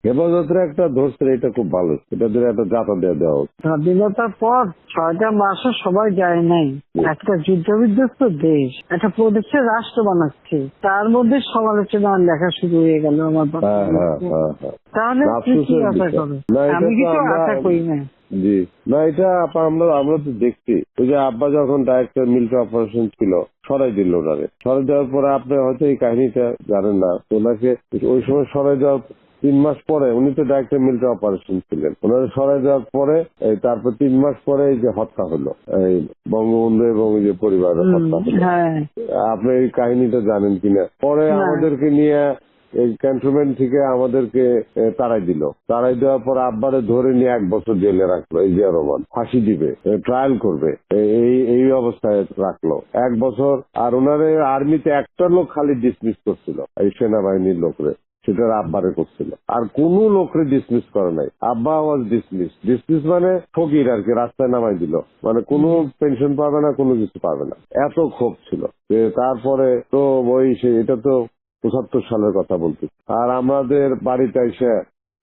হেফাজতের একটা ধরছে, এটা খুব ভালো, এটা দিয়ে একটা যাতা দিয়ে দেওয়া হচ্ছে। স্বাধীনতার পর 6টা মাসও সবাই যায় নাই। একটা যুদ্ধ বিধ্বস্ত দেশ একটা প্রদেশের রাষ্ট্র বানাচ্ছে, তার মধ্যে সমালোচনা লেখা শুরু হয়ে গেল আমার তাহলে কি আশা করো? আমি কিছু আশা করি না। জি না, এটা আমরা তো দেখছি, ওই যে আব্বা যখন ডাইরেক্টর মিলিটারি অপারেশন ছিল সরাই দিল ওনারে, সরাই দেওয়ার পরে আপনি হয়তো এই কাহিনীটা জানেন না, ওনাকে ওই সময় সরাই দেওয়ার 3 মাস পরে, উনি তো ডাইরেক্টর মিলিটারি অপারেশন ছিলেন, ওনারা সরাই দেওয়ার পরে তারপর 3 মাস পরে এই যে হত্যা হলো, এই বঙ্গবন্ধু এবং যে পরিবারের হত্যা হলো। আপনি এই কাহিনীটা জানেন কিনা? পরে আমাদেরকে নিয়ে এই ক্যান্টনমেন্ট থেকে আমাদেরকে তাড়াই দিল, তাড়াই দেওয়ার পর আব্বারে ধরে নিয়ে 1 বছর জেলে রাখলো। এই জিয়া রহমান ফাঁসি দিবে, ট্রায়াল করবে, এই অবস্থায় রাখলো 1 বছর। আর ওনারে আর্মিতে একটা লোক খালি ডিসমিস করছিল, এই সেনাবাহিনীর লোকরে, সেটা আব্বারে করছিল, আর কোন লোকরে ডিসমিস করে নাই। আব্বা ওয়াজ ডিসমিস মানে ফকির আর কি, রাস্তায় নামাই দিল, মানে কোনো পেনশন পাবে না, কোনো কিছু পাবে না, এত ক্ষোভ ছিল। তারপরে তো এটা তো 75 সালের কথা বলছি। আর আমাদের বাড়িতে এসে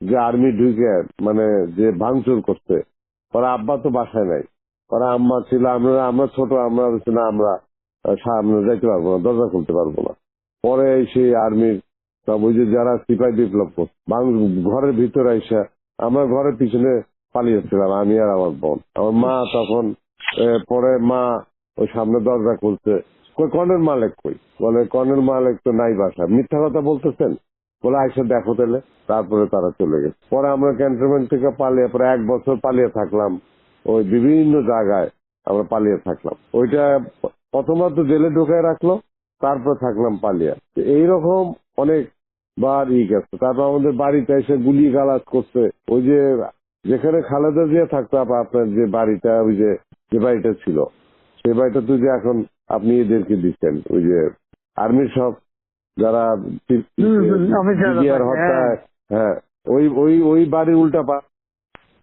যে আর্মি ঢুকে মানে যে ভাঙচুর করছে, ওরা আব্বা তো বাসায় নাই, ওরা আম্মা ছিল, আমরা ছোট, আমরা আমরা সামনে যাইতে পারবো না, দরজা খুলতে পারবো না। পরে সেই আর্মির সব ওই যে যারা সিপাহী বিপ্লব করছে ঘরের ভিতরে এসে, আমরা ঘরের পিছনে পালিয়েছিলাম, আমি আর আমার বোন। আমার মা তখন পরে মা ওই সামনে দরজা খুলছে, কর্নেল মালিক কই? বলে কর্নেল মালিক তো নাই বাসা। মিথ্যা কথা বলতেছেন? বলে আইসা দেখো তাহলে। তারপরে তারা চলে গেছে। পরে আমরা ক্যান্টনমেন্ট থেকে পালিয়ে, পরে 1 বছর পালিয়ে থাকলাম, ওই বিভিন্ন জায়গায় আমরা পালিয়ে থাকলাম। ওইটা প্রথমত জেলে ঢুকায় রাখলো, তারপর থাকলাম পালিয়ে। এইরকম অনেক বার গেছে। তারপর আমাদের বাড়িতে এসে গুলি গালাজ করছে। ওই যে যেখানে খালেদা জিয়া থাকতো, আপনার যে বাড়িটা, ওই যে বাড়িটা ছিল, সেই বাড়িটা তো যে এখন আপনি এদেরকে দিচ্ছেন, ওই যে আর্মির সব যারা হত্যায়, হ্যাঁ, ওই বাড়ির উল্টা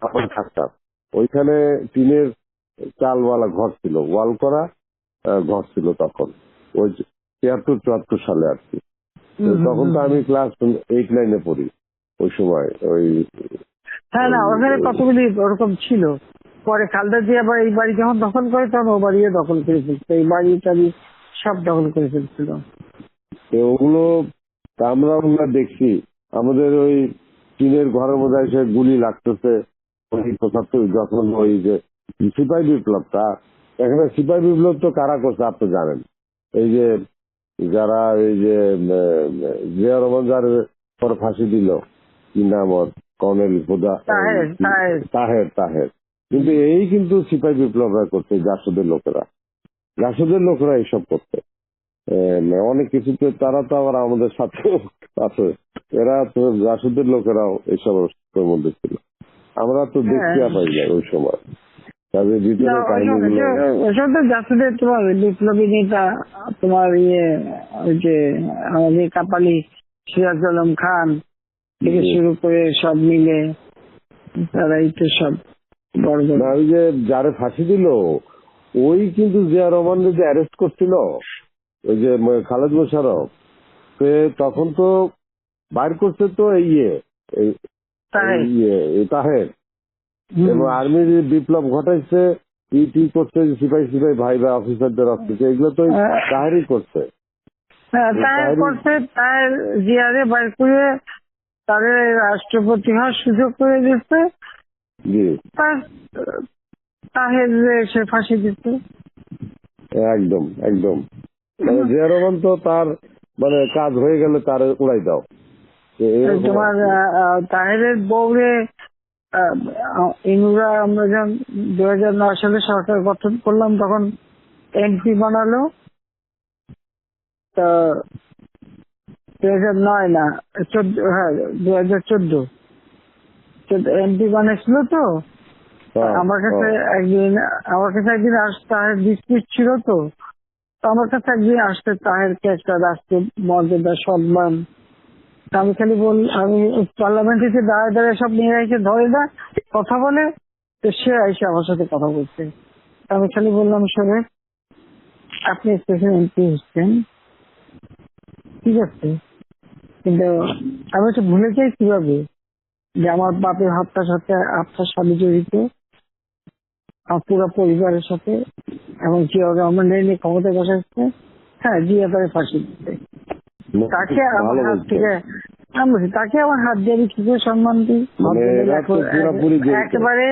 আমরা থাকতাম। ওইখানে টিনের চালওয়ালা ঘর ছিল, ওয়াল করা ঘর ছিল তখন, ওই 73-74 সালে আর কি। তখন তো আমি ক্লাস 8-9-এ পড়ি ওই সময়। ওই ওখানে কতগুলি ওরকম ছিল। পরে খালেদা জিয়া আবার এই বাড়ি যখন দখল করে, তখন ও বাড়িও দখল করে ফেলছে, এই বাড়ি টাড়ি সব দখল করে ফেলছিল। ওগুলো আমরা দেখছি, আমাদের ওই টিনের ঘরের মধ্যে এসে গুলি লাগতেছে। ওই 75 যখন ওই যে সিপাহী বিপ্লবটা, এখানে সিপাহী বিপ্লব তো কারা করছে আপনি জানেন? এই যে যারা এই যে জিয়া রহমান যার পর ফাঁসি দিল, কি নাম ওর, কর্নেল তাহের। কিন্তু এই কিন্তু সিপাহী বিপ্লবরা করছে, জাসদের লোকেরা এইসব করছে। অনেক কিছুতে তারা তো আবার আমাদের সাথে আছে, এরা তো জাসদের লোকেরাও এইসব মধ্যে ছিল। আমরা তো দেখতে পাই না ওই সময় তাদের ভিতরে কাহিনীগুলো। জাসদের তোমার বিপ্লবী নেতা, তোমার ওই যে আমাদের কাপালি সিরাজ আলম খান থেকে শুরু করে সব মিলে তারাই তো সব বড় বড়। ওই যে যারা ফাঁসি দিল, ওই কিন্তু জিয়া রহমানকে যে অ্যারেস্ট করছিল, ওই যে খালেদ মোশাররফ, তখন তো বাইর করছে তো তাহের, এবং আর্মির বিপ্লব ঘটাইছে, ইটি করছে, সিপাহী ভাই বা অফিসারদের অফিসে, এগুলো তো তাহেরই করছে। তাহের জিয়ারে বাইর করে তাদের রাষ্ট্রপতি হওয়ার সুযোগ করে দিচ্ছে, তাহের সে ফাঁসি দিচ্ছে। একদম মানে জিয়া রহমান তো তার মানে কাজ হয়ে গেলে তার উড়াই দাও। তোমার তাহেরের বউরে ইনুরা, আমরা যখন 2009 সালে সরকার গঠন করলাম, তখন এমপি বানালো। তা 2009 না 14, হ্যাঁ 2014 এমপি বানিয়েছিল। তো আমার কাছে একদিন তাহের ডিসপিউট ছিল, তো আমার কাছে একদিন আসতে তাহেরকে একটা রাষ্ট্রীয় মর্যাদা সম্মান, আমি খালি আমি পার্লামেন্টে দাঁড়ায় সব নিয়ে এসে ধরে না কথা বলে, তো সে এসে আমার সাথে কথা বলছে। আমি খালি বললাম, শোনে আপনি স্পেশাল এমপি হচ্ছেন, ঠিক আছে, কিন্তু আমি তো ভুলে যাই কিভাবে যে আমার বাপের হত্যার সাথে আপনার স্বামী জড়িত, আমার পুরো পরিবারের সাথে, এবং জিয়া রহমান নিয়ে ক্ষমতায় বসাচ্ছে। হ্যাঁ, জিয়া তারে ফাঁসি দিতে, তাকে আমার ভালো হাত বলছেন। থেকে আমি বলছি, তাকে আমার হাত দিয়ে আমি কি করে সম্মান দিই? মানে এরা তো পুরোপুরি জড়িত। একেবারে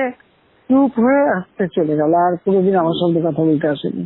চুপ হয়ে আসতে চলে গেল, আর কোনোদিন আমার সঙ্গে কথা বলতে আসেনি।